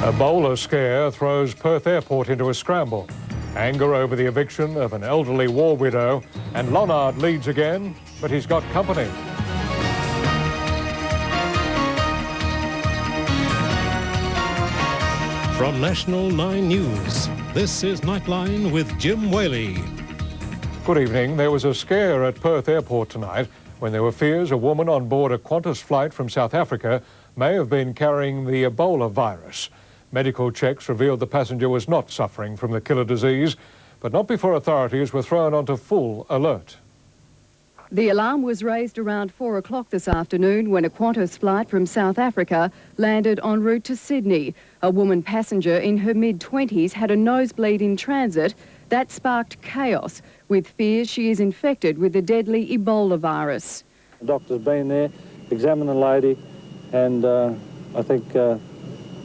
Ebola scare throws Perth Airport into a scramble. Anger over the eviction of an elderly war widow, and Arnott leads again, but he's got company. From National 9 News, this is Nightline with Jim Waley. Good evening. There was a scare at Perth Airport tonight when there were fears a woman on board a Qantas flight from South Africa may have been carrying the Ebola virus. Medical checks revealed the passenger was not suffering from the killer disease, but not before authorities were thrown onto full alert. The alarm was raised around 4 o'clock this afternoon when a Qantas flight from South Africa landed en route to Sydney. A woman passenger in her mid-20s had a nosebleed in transit that sparked chaos, with fears she is infected with the deadly Ebola virus. The doctor's been there, examined the lady, and I think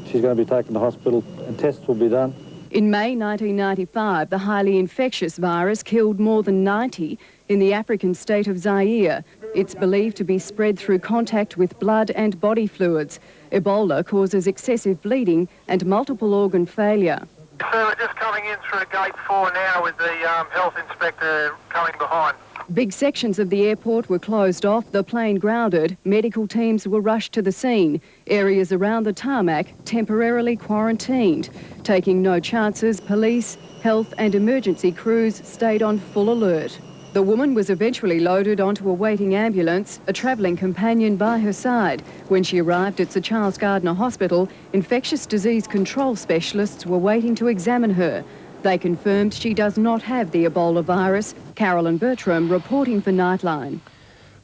she's going to be taken to hospital and tests will be done. In May 1995, the highly infectious virus killed more than 90 in the African state of Zaire. It's believed to be spread through contact with blood and body fluids. Ebola causes excessive bleeding and multiple organ failure. So we're just coming in through gate 4 now with the health inspector coming behind. Big sections of the airport were closed off, the plane grounded, medical teams were rushed to the scene, areas around the tarmac temporarily quarantined. Taking no chances, police, health and emergency crews stayed on full alert. The woman was eventually loaded onto a waiting ambulance, a travelling companion by her side. When she arrived at Sir Charles Gardner Hospital, infectious disease control specialists were waiting to examine her. They confirmed she does not have the Ebola virus. Carolyn Bertram reporting for Nightline.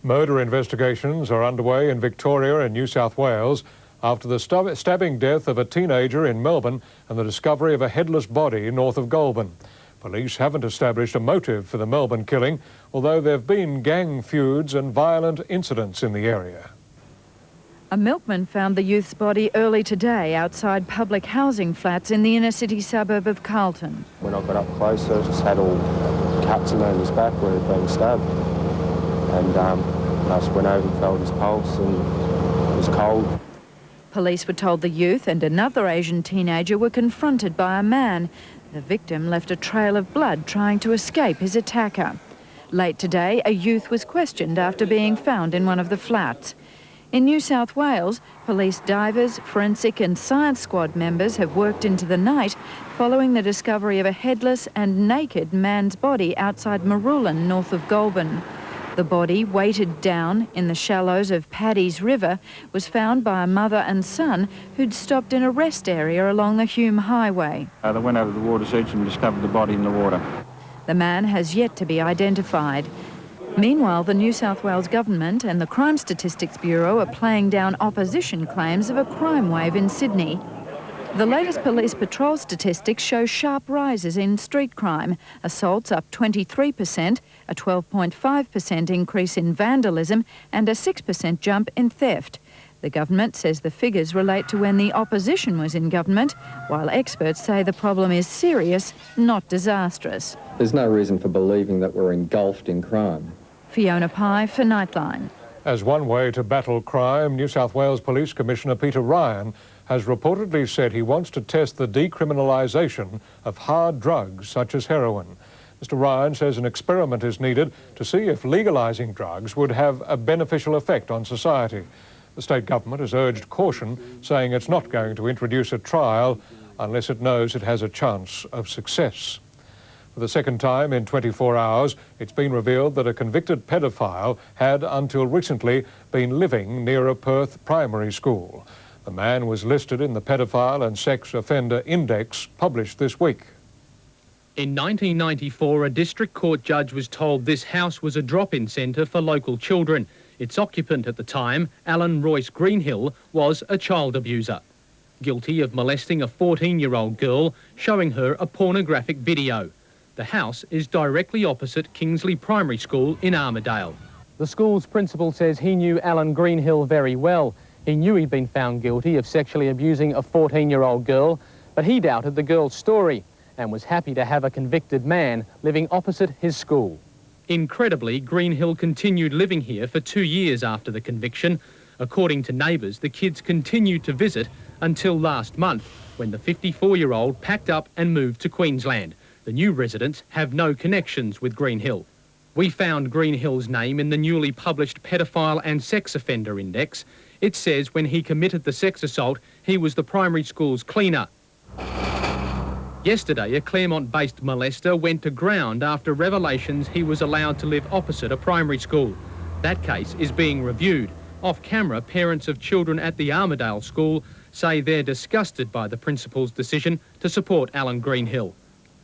Murder investigations are underway in Victoria and New South Wales after the stabbing death of a teenager in Melbourne and the discovery of a headless body north of Goulburn. Police haven't established a motive for the Melbourne killing, although there have been gang feuds and violent incidents in the area. A milkman found the youth's body early today outside public housing flats in the inner city suburb of Carlton. When I got up closer, I just had all cuts around his back where he'd been stabbed. And I just went over and felt his pulse, and it was cold. Police were told the youth and another Asian teenager were confronted by a man. The victim left a trail of blood trying to escape his attacker. Late today, a youth was questioned after being found in one of the flats. In New South Wales, police divers, forensic and science squad members have worked into the night following the discovery of a headless and naked man's body outside Marulan, north of Goulburn. The body, weighted down in the shallows of Paddy's River, was found by a mother and son who'd stopped in a rest area along the Hume Highway. They went over the water search and discovered the body in the water. The man has yet to be identified. Meanwhile, the New South Wales Government and the Crime Statistics Bureau are playing down opposition claims of a crime wave in Sydney. The latest police patrol statistics show sharp rises in street crime. Assaults up 23%, a 12.5% increase in vandalism and a 6% jump in theft. The government says the figures relate to when the opposition was in government, while experts say the problem is serious, not disastrous. There's no reason for believing that we're engulfed in crime. Fiona Pye for Nightline. As one way to battle crime, New South Wales Police Commissioner Peter Ryan has reportedly said he wants to test the decriminalisation of hard drugs such as heroin. Mr. Ryan says an experiment is needed to see if legalising drugs would have a beneficial effect on society. The state government has urged caution, saying it's not going to introduce a trial unless it knows it has a chance of success. For the second time in 24 hours, it's been revealed that a convicted paedophile had, until recently, been living near a Perth primary school. The man was listed in the Paedophile and Sex Offender Index published this week. In 1994, a district court judge was told this house was a drop-in centre for local children. Its occupant at the time, Alan Royce Greenhill, was a child abuser, guilty of molesting a 14-year-old girl, showing her a pornographic video. The house is directly opposite Kingsley Primary School in Armidale. The school's principal says he knew Alan Greenhill very well. He knew he'd been found guilty of sexually abusing a 14-year-old girl, but he doubted the girl's story and was happy to have a convicted man living opposite his school. Incredibly, Greenhill continued living here for 2 years after the conviction. According to neighbours, the kids continued to visit until last month, when the 54-year-old packed up and moved to Queensland. The new residents have no connections with Greenhill. We found Greenhill's name in the newly published Pedophile and Sex Offender Index. It says when he committed the sex assault, he was the primary school's cleaner. Yesterday, a Claremont-based molester went to ground after revelations he was allowed to live opposite a primary school. That case is being reviewed. Off camera, parents of children at the Armadale school say they're disgusted by the principal's decision to support Alan Greenhill.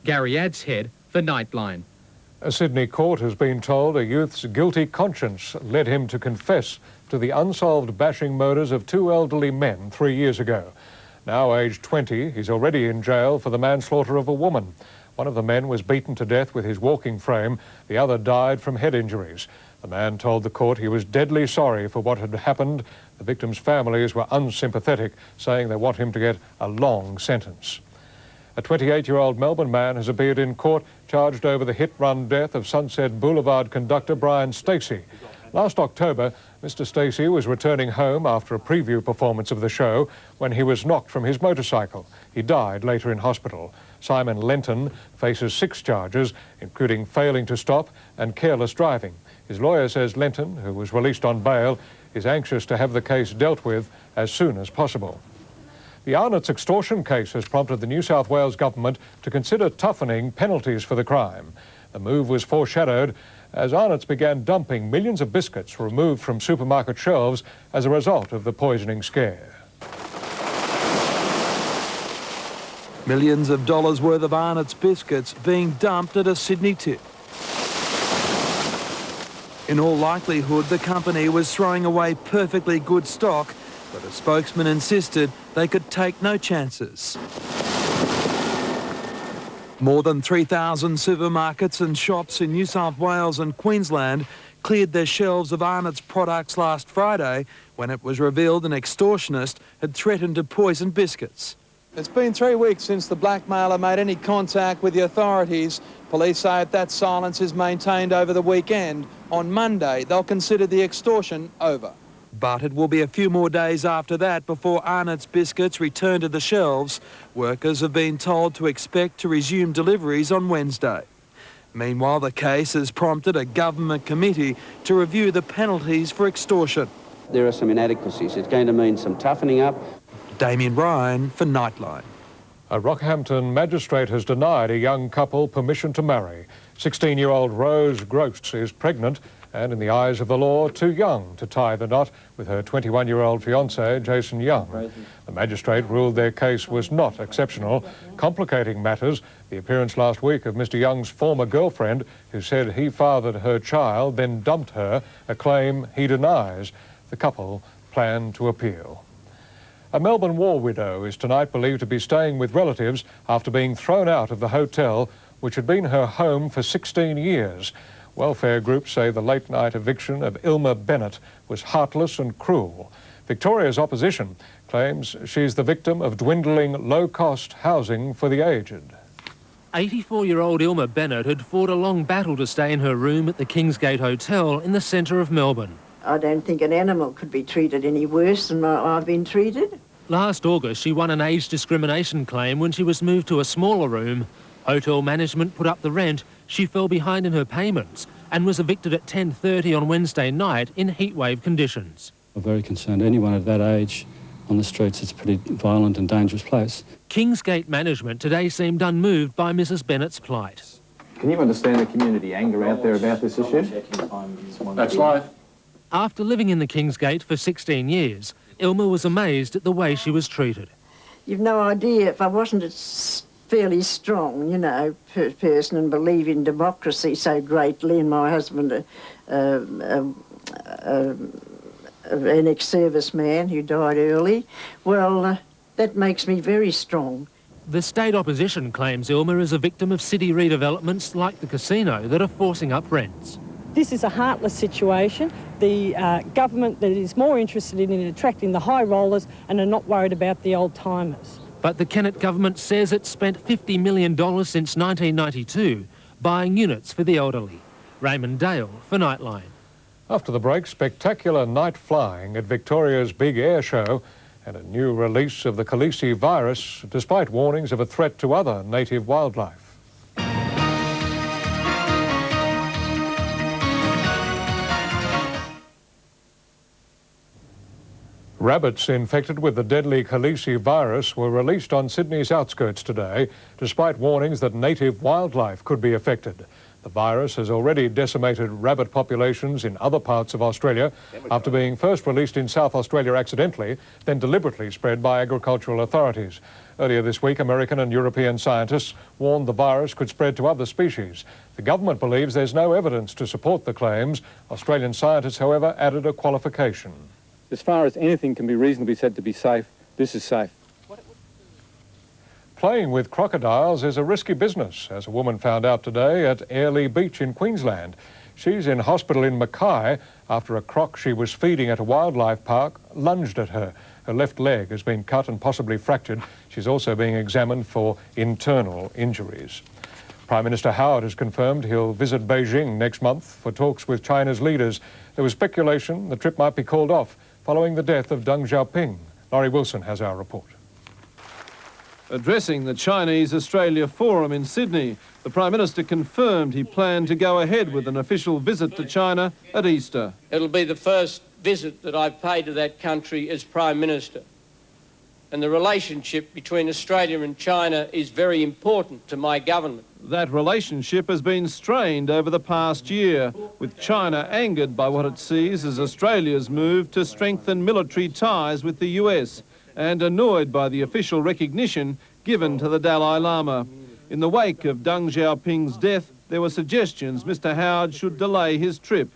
Gary Adshead for Nightline. A Sydney court has been told a youth's guilty conscience led him to confess to the unsolved bashing murders of 2 elderly men 3 years ago. Now aged 20, he's already in jail for the manslaughter of a woman. One of the men was beaten to death with his walking frame. The other died from head injuries. The man told the court he was deadly sorry for what had happened. The victims' families were unsympathetic, saying they want him to get a long sentence. A 28-year-old Melbourne man has appeared in court charged over the hit-run death of Sunset Boulevard conductor Brian Stacey. Last October, Mr Stacey was returning home after a preview performance of the show when he was knocked from his motorcycle. He died later in hospital. Simon Lenton faces 6 charges, including failing to stop and careless driving. His lawyer says Lenton, who was released on bail, is anxious to have the case dealt with as soon as possible. The Arnott's extortion case has prompted the New South Wales government to consider toughening penalties for the crime. The move was foreshadowed as Arnott's began dumping millions of biscuits removed from supermarket shelves as a result of the poisoning scare. Millions of dollars worth of Arnott's biscuits being dumped at a Sydney tip. In all likelihood, the company was throwing away perfectly good stock, but a spokesman insisted they could take no chances. More than 3,000 supermarkets and shops in New South Wales and Queensland cleared their shelves of Arnott's products last Friday when it was revealed an extortionist had threatened to poison biscuits. It's been 3 weeks since the blackmailer made any contact with the authorities. Police say if that silence is maintained over the weekend, on Monday they'll consider the extortion over. But it will be a few more days after that before Arnott's biscuits return to the shelves. Workers have been told to expect to resume deliveries on Wednesday. Meanwhile, the case has prompted a government committee to review the penalties for extortion. There are some inadequacies. It's going to mean some toughening up. Damien Ryan for Nightline. A Rockhampton magistrate has denied a young couple permission to marry. 16-year-old Rose Gross is pregnant and, in the eyes of the law, too young to tie the knot with her 21-year-old fiancé, Jason Young. The magistrate ruled their case was not exceptional. Complicating matters, the appearance last week of Mr Young's former girlfriend, who said he fathered her child, then dumped her, a claim he denies. The couple plan to appeal. A Melbourne war widow is tonight believed to be staying with relatives after being thrown out of the hotel, which had been her home for 16 years. Welfare groups say the late-night eviction of Ilma Bennett was heartless and cruel. Victoria's opposition claims she's the victim of dwindling low-cost housing for the aged. 84-year-old Ilma Bennett had fought a long battle to stay in her room at the Kingsgate Hotel in the centre of Melbourne. I don't think an animal could be treated any worse than I've been treated. Last August, she won an age discrimination claim when she was moved to a smaller room. Hotel management put up the rent. She fell behind in her payments and was evicted at 10:30 on Wednesday night in heatwave conditions. I'm very concerned. Anyone at that age on the streets, it's a pretty violent and dangerous place. Kingsgate management today seemed unmoved by Mrs Bennett's plight. Can you understand the community anger out there about this issue? That's life. After living in the Kingsgate for 16 years, Ilma was amazed at the way she was treated. You've no idea, if I wasn't fairly strong, you know, person and believe in democracy so greatly, and my husband, an ex-service man who died early, well, that makes me very strong. The state opposition claims Ilma is a victim of city redevelopments like the casino that are forcing up rents. This is a heartless situation. The government that is more interested in attracting the high rollers and are not worried about the old timers. But the Kennett government says it's spent $50 million since 1992 buying units for the elderly. Raymond Dale for Nightline. After the break, spectacular night flying at Victoria's big air show and a new release of the Khaleesi virus, despite warnings of a threat to other native wildlife. Rabbits infected with the deadly Khaleesi virus were released on Sydney's outskirts today, despite warnings that native wildlife could be affected. The virus has already decimated rabbit populations in other parts of Australia after being first released in South Australia accidentally, then deliberately spread by agricultural authorities. Earlier this week, American and European scientists warned the virus could spread to other species. The government believes there's no evidence to support the claims. Australian scientists, however, added a qualification. As far as anything can be reasonably said to be safe, this is safe. Playing with crocodiles is a risky business, as a woman found out today at Airlie Beach in Queensland. She's in hospital in Mackay after a croc she was feeding at a wildlife park lunged at her. Her left leg has been cut and possibly fractured. She's also being examined for internal injuries. Prime Minister Howard has confirmed he'll visit Beijing next month for talks with China's leaders. There was speculation the trip might be called off following the death of Deng Xiaoping. Laurie Wilson has our report. Addressing the Chinese Australia Forum in Sydney, the Prime Minister confirmed he planned to go ahead with an official visit to China at Easter. It'll be the first visit that I've paid to that country as Prime Minister. And the relationship between Australia and China is very important to my government. That relationship has been strained over the past year, with China angered by what it sees as Australia's move to strengthen military ties with the US, and annoyed by the official recognition given to the Dalai Lama. In the wake of Deng Xiaoping's death, there were suggestions Mr. Howard should delay his trip.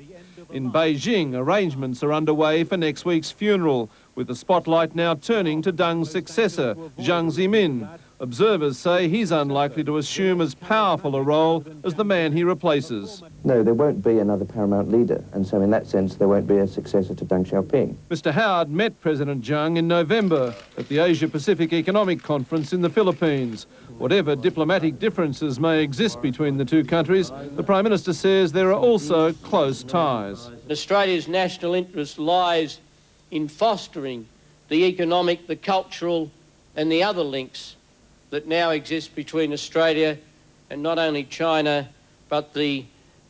In Beijing, arrangements are underway for next week's funeral, with the spotlight now turning to Deng's successor, Jiang Zemin. Observers say he's unlikely to assume as powerful a role as the man he replaces. No, there won't be another paramount leader, and so in that sense there won't be a successor to Deng Xiaoping. Mr. Howard met President Jiang in November at the Asia-Pacific Economic Conference in the Philippines. Whatever diplomatic differences may exist between the two countries, the Prime Minister says there are also close ties. Australia's national interest lies in fostering the economic, the cultural and the other links that now exist between Australia and not only China, but the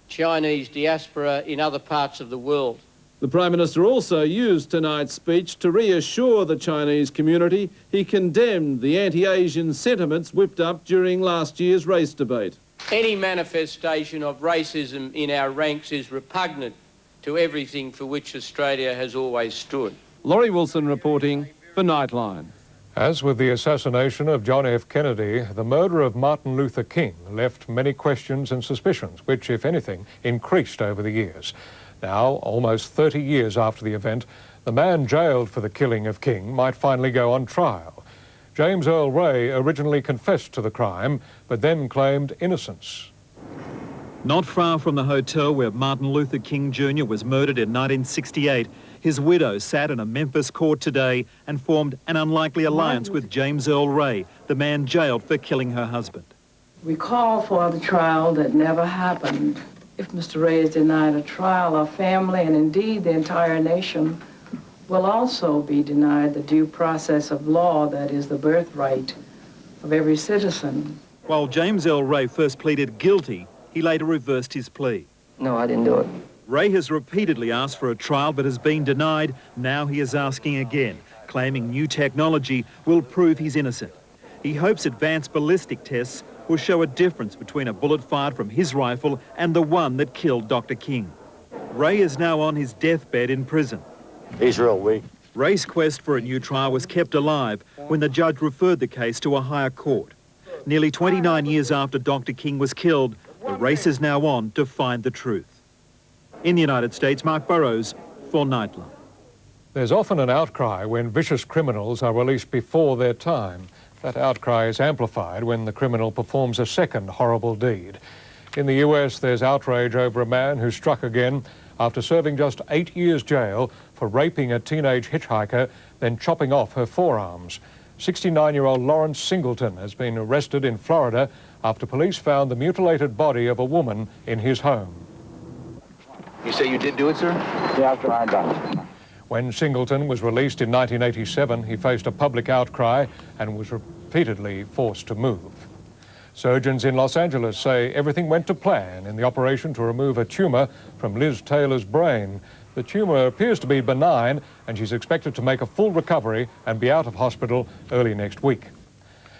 Chinese diaspora in other parts of the world. The Prime Minister also used tonight's speech to reassure the Chinese community he condemned the anti-Asian sentiments whipped up during last year's race debate. Any manifestation of racism in our ranks is repugnant to everything for which Australia has always stood. Laurie Wilson reporting for Nightline. As with the assassination of John F. Kennedy, the murder of Martin Luther King left many questions and suspicions, which, if anything, increased over the years. Now, almost 30 years after the event, the man jailed for the killing of King might finally go on trial. James Earl Ray originally confessed to the crime, but then claimed innocence. Not far from the hotel where Martin Luther King Jr. was murdered in 1968, his widow sat in a Memphis court today and formed an unlikely alliance with James Earl Ray, the man jailed for killing her husband. We call for the trial that never happened. If Mr. Ray is denied a trial, our family and indeed the entire nation will also be denied the due process of law that is the birthright of every citizen. While James Earl Ray first pleaded guilty, he later reversed his plea. No, I didn't do it. Ray has repeatedly asked for a trial but has been denied. Now he is asking again, claiming new technology will prove he's innocent. He hopes advanced ballistic tests will show a difference between a bullet fired from his rifle and the one that killed Dr. King. Ray is now on his deathbed in prison. He's real weak. Ray's quest for a new trial was kept alive when the judge referred the case to a higher court. Nearly 29 years after Dr. King was killed, the race is now on to find the truth. In the United States, Mark Burrows for Nightline. There's often an outcry when vicious criminals are released before their time. That outcry is amplified when the criminal performs a second horrible deed. In the US, there's outrage over a man who struck again after serving just 8 years jail for raping a teenage hitchhiker, then chopping off her forearms. 69-year-old Lawrence Singleton has been arrested in Florida after police found the mutilated body of a woman in his home. You say you did do it, sir? Yeah, after I done it. When Singleton was released in 1987, he faced a public outcry and was repeatedly forced to move. Surgeons in Los Angeles say everything went to plan in the operation to remove a tumour from Liz Taylor's brain. The tumour appears to be benign, and she's expected to make a full recovery and be out of hospital early next week.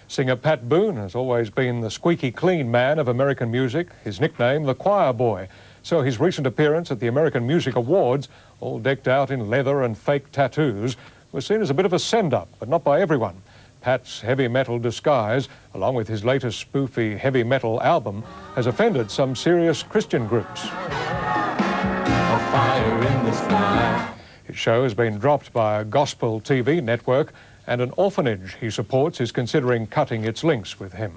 Singer Pat Boone has always been the squeaky clean man of American music, his nickname the Choir Boy. So his recent appearance at the American Music Awards, all decked out in leather and fake tattoos, was seen as a bit of a send-up, but not by everyone. Pat's heavy metal disguise, along with his latest spoofy heavy metal album, has offended some serious Christian groups. Fire in the sky. His show has been dropped by a gospel TV network, and an orphanage he supports is considering cutting its links with him.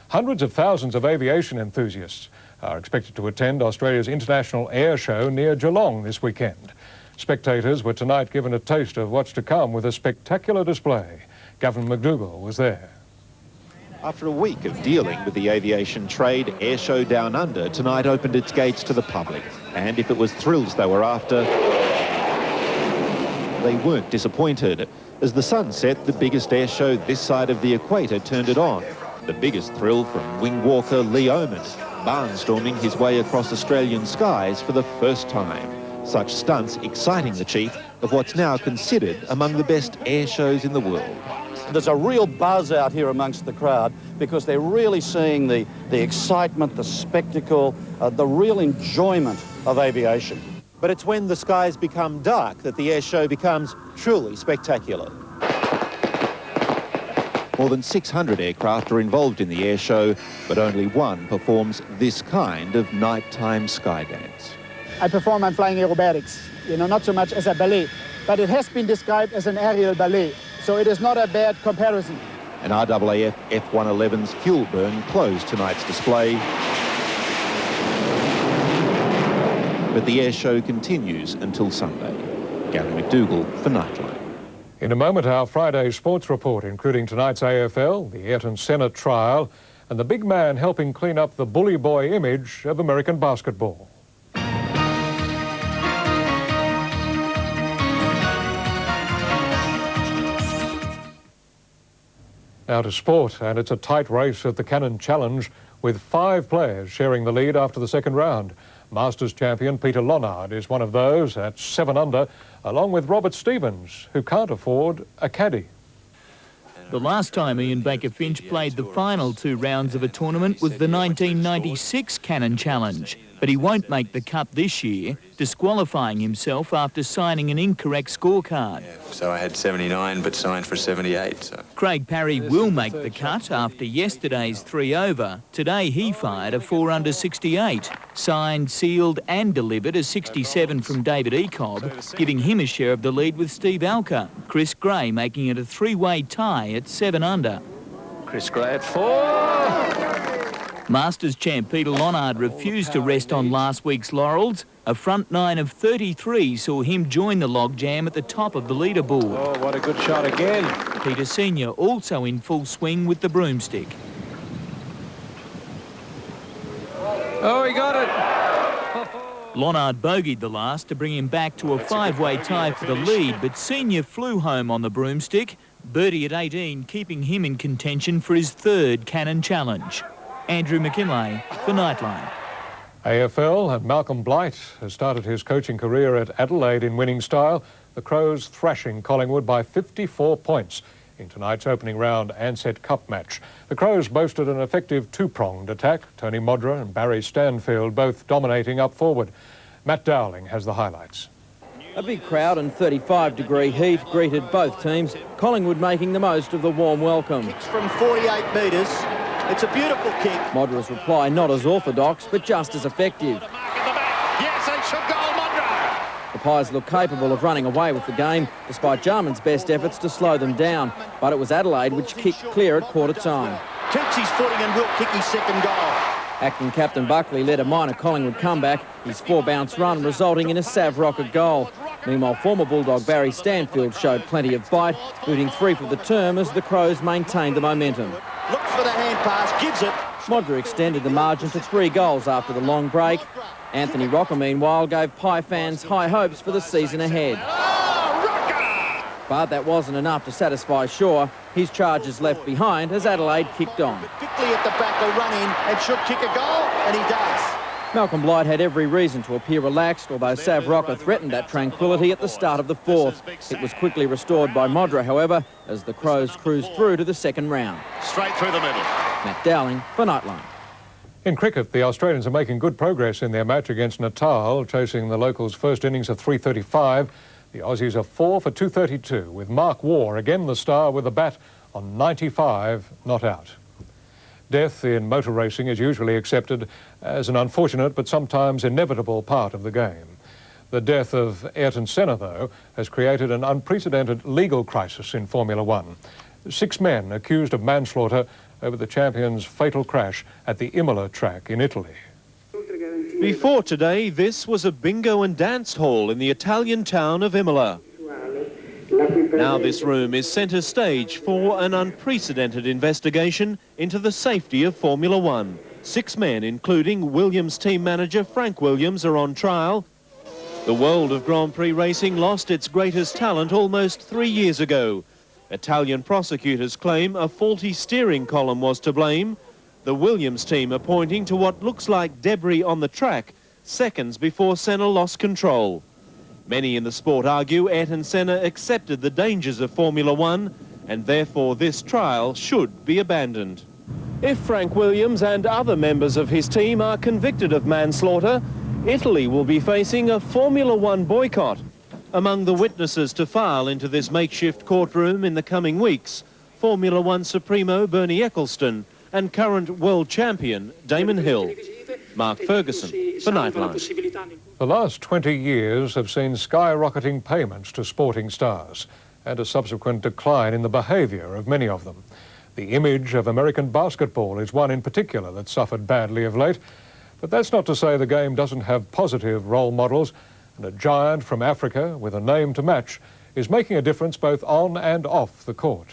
Hundreds of thousands of aviation enthusiasts are expected to attend Australia's International Air Show near Geelong this weekend. Spectators were tonight given a taste of what's to come with a spectacular display. Gavin McDougall was there. After a week of dealing with the aviation trade, Airshow Down Under tonight opened its gates to the public. And if it was thrills they were after, they weren't disappointed. As the sun set, the biggest airshow this side of the equator turned it on. The biggest thrill from wing walker Lee Oman, barnstorming his way across Australian skies for the first time. Such stunts exciting the chief of what's now considered among the best air shows in the world. There's a real buzz out here amongst the crowd because they're really seeing the excitement, the spectacle, the real enjoyment of aviation. But it's when the skies become dark that the air show becomes truly spectacular. More than 600 aircraft are involved in the air show, but only one performs this kind of nighttime sky dance. I perform on flying aerobatics, not so much as a ballet, but it has been described as an aerial ballet. So it is not a bad comparison. An RAAF F-111's fuel burn closed tonight's display. But the air show continues until Sunday. Gavin McDougall for Nightline. In a moment, our Friday sports report, including tonight's AFL, the Ayrton Senna trial, and the big man helping clean up the bully boy image of American basketball. Now to sport, and it's a tight race at the Cannon Challenge with 5 players sharing the lead after the second round. Masters champion Peter Lonard is one of those at 7 under, along with Robert Stevens, who can't afford a caddy. The last time Ian Baker Finch played the final 2 rounds of a tournament was the 1996 Cannon Challenge, but he won't make the cut this year, disqualifying himself after signing an incorrect scorecard. So I had 79 but signed for 78. So. Craig Parry will make the cut after yesterday's 3 over. Today he fired a 4 under 68, signed, sealed and delivered a 67 from David Ecob, giving him a share of the lead with Steve Alker. Chris Gray making it a 3-way tie at 7 under. Chris Gray at 4. Masters champ Peter Lonard refused to rest on last week's laurels. A front 9 of 33 saw him join the logjam at the top of the leaderboard. Oh, what a good shot again. Peter Senior also in full swing with the broomstick. Oh, he got it. Lonard bogeyed the last to bring him back to a 5-way tie for the lead, but Senior flew home on the broomstick. Birdie at 18, keeping him in contention for his 3rd Cannon Challenge. Andrew McKinlay for Nightline. AFL, and Malcolm Blight has started his coaching career at Adelaide in winning style. The Crows thrashing Collingwood by 54 points in tonight's opening round Ansett Cup match. The Crows boasted an effective 2-pronged attack, Tony Modra and Barry Stanfield both dominating up forward. Matt Dowling has the highlights. A big crowd and 35-degree heat greeted both teams, Collingwood making the most of the warm welcome. Kicks from 48 metres. It's a beautiful kick. Modra's reply not as orthodox, but just as effective. Yes, they should goal, Modra. The Pies look capable of running away with the game, despite Jarman's best efforts to slow them down. But it was Adelaide which kicked clear at quarter time. Keeps his footing and will kick his second goal. Acting captain Buckley led a minor Collingwood comeback, his 4-bounce run resulting in a Sav rocket goal. Meanwhile, former Bulldog Barry Stanfield showed plenty of bite, booting 3 for the term as the Crows maintained the momentum. Looks for the hand pass, gives it. Modra extended the margin to 3 goals after the long break. Anthony Rocker, meanwhile, gave Pie fans high hopes for the season ahead. But that wasn't enough to satisfy Shaw. His charges left behind as Adelaide kicked on. Quickly at the back, will run in and should kick a goal, and he does. Malcolm Blight had every reason to appear relaxed, although Sav Rocker threatened that tranquility at the start of the fourth. It was quickly restored by Modra, however, as the Crows cruised through to the second round. Straight through the middle. Matt Dowling for Nightline. In cricket, the Australians are making good progress in their match against Natal, chasing the locals' first innings of 335. The Aussies are 4 for 232, with Mark Waugh again the star with a bat on 95 not out. Death in motor racing is usually accepted as an unfortunate but sometimes inevitable part of the game. The death of Ayrton Senna, though, has created an unprecedented legal crisis in Formula One. 6 men accused of manslaughter over the champion's fatal crash at the Imola track in Italy. Before today, this was a bingo and dance hall in the Italian town of Imola. Now this room is centre stage for an unprecedented investigation into the safety of Formula One. 6 men, including Williams team manager Frank Williams, are on trial. The world of Grand Prix racing lost its greatest talent almost 3 years ago. Italian prosecutors claim a faulty steering column was to blame. The Williams team are pointing to what looks like debris on the track seconds before Senna lost control. Many in the sport argue Ayrton Senna accepted the dangers of Formula One and therefore this trial should be abandoned. If Frank Williams and other members of his team are convicted of manslaughter, Italy will be facing a Formula One boycott. Among the witnesses to file into this makeshift courtroom in the coming weeks, Formula One Supremo Bernie Ecclestone and current world champion Damon Hill. Mark Ferguson for Nightline. The last 20 years have seen skyrocketing payments to sporting stars and a subsequent decline in the behaviour of many of them. The image of American basketball is one in particular that suffered badly of late. But that's not to say the game doesn't have positive role models, and a giant from Africa with a name to match is making a difference both on and off the court.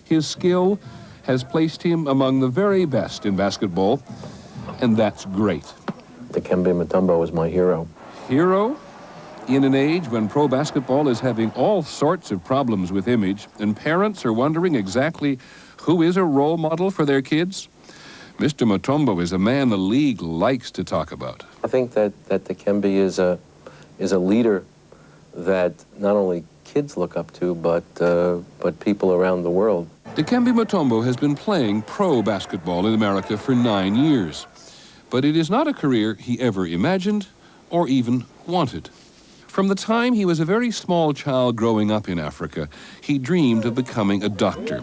His skill has placed him among the very best in basketball, and that's great. Dikembe Mutombo is my hero. Hero? In an age when pro basketball is having all sorts of problems with image, and parents are wondering exactly who is a role model for their kids, Mr. Mutombo is a man the league likes to talk about. I think that Dikembe is a leader that not only kids look up to, but people around the world. Dikembe Mutombo has been playing pro basketball in America for 9 years, but it is not a career he ever imagined or even wanted. From the time he was a very small child growing up in Africa, he dreamed of becoming a doctor,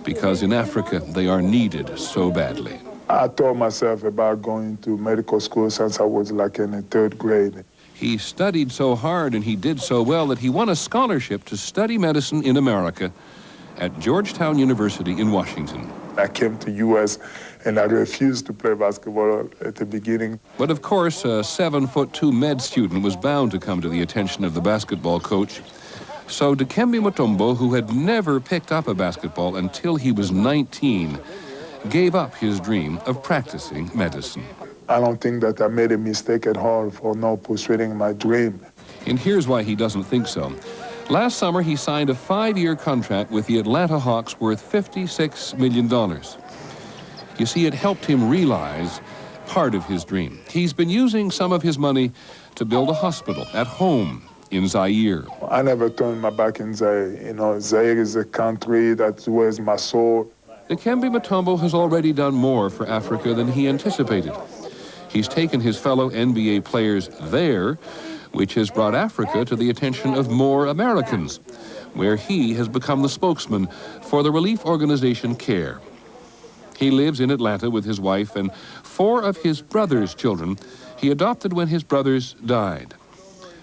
because in Africa they are needed so badly. I told myself about going to medical school since I was like in the 3rd grade. He studied so hard and he did so well that he won a scholarship to study medicine in America at Georgetown University in Washington. I came to U.S. and I refused to play basketball at the beginning. But of course, a 7'2" med student was bound to come to the attention of the basketball coach. So Dikembe Mutombo, who had never picked up a basketball until he was 19, gave up his dream of practicing medicine. I don't think that I made a mistake at all for not pursuing my dream. And here's why he doesn't think so. Last summer, he signed a 5-year contract with the Atlanta Hawks worth $56 million. You see, it helped him realize part of his dream. He's been using some of his money to build a hospital at home in Zaire. I never turned my back in Zaire. You know, Zaire is a country that's where my soul. Dikembe Mutombo has already done more for Africa than he anticipated. He's taken his fellow NBA players there, which has brought Africa to the attention of more Americans, where he has become the spokesman for the relief organization CARE. He lives in Atlanta with his wife and 4 of his brother's children he adopted when his brothers died.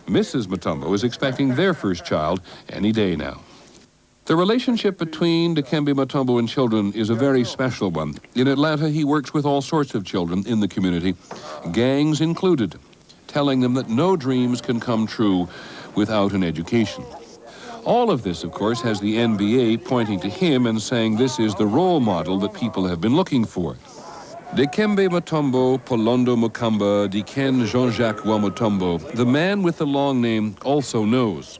Mrs. Mutombo is expecting their first child any day now. The relationship between Dikembe Mutombo and children is a very special one. In Atlanta, he works with all sorts of children in the community, gangs included, telling them that no dreams can come true without an education. All of this, of course, has the NBA pointing to him and saying this is the role model that people have been looking for. Dikembe Mutombo Polondo Mukamba Diken Jean-Jacques Wa Mutombo, the man with the long name, also knows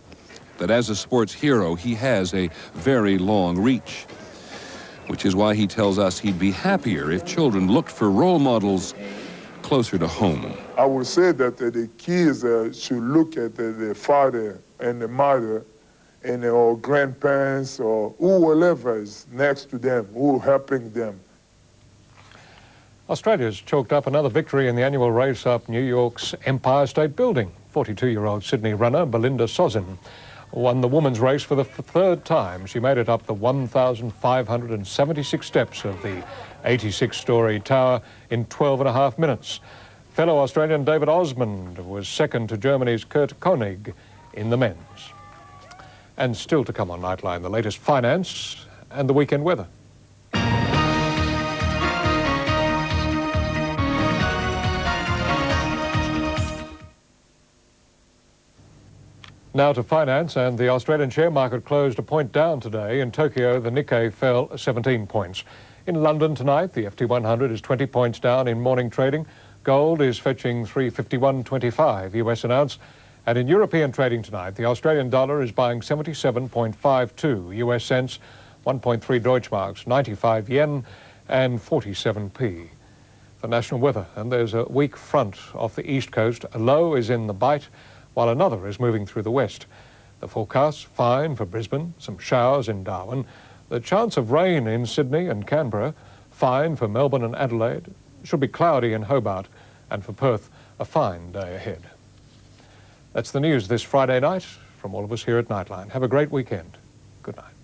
that as a sports hero, he has a very long reach, which is why he tells us he'd be happier if children looked for role models closer to home. I would say that the kids should look at the father and the mother and or grandparents or whoever is next to them, who helping them. Australia's chalked up another victory in the annual race up New York's Empire State Building. 42-year-old Sydney runner Belinda Sozin won the women's race for the third time. She made it up the 1,576 steps of the 86-storey tower in 12.5 minutes. Fellow Australian David Osmond was second to Germany's Kurt Koenig in the men's. And still to come on Nightline, the latest finance and the weekend weather. Now to finance, and the Australian share market closed a point down today. In Tokyo, the Nikkei fell 17 points. In London tonight, the FT100 is 20 points down in morning trading. Gold is fetching $351.25 US an ounce. And in European trading tonight, the Australian dollar is buying 77.52 US cents, 1.3 Deutschmarks, 95 yen and 47p. For national weather, and there's a weak front off the east coast. A low is in the Bight, while another is moving through the west. The forecast, fine for Brisbane, some showers in Darwin. The chance of rain in Sydney and Canberra, fine for Melbourne and Adelaide. Should be cloudy in Hobart, and for Perth, a fine day ahead. That's the news this Friday night from all of us here at Nightline. Have a great weekend. Good night.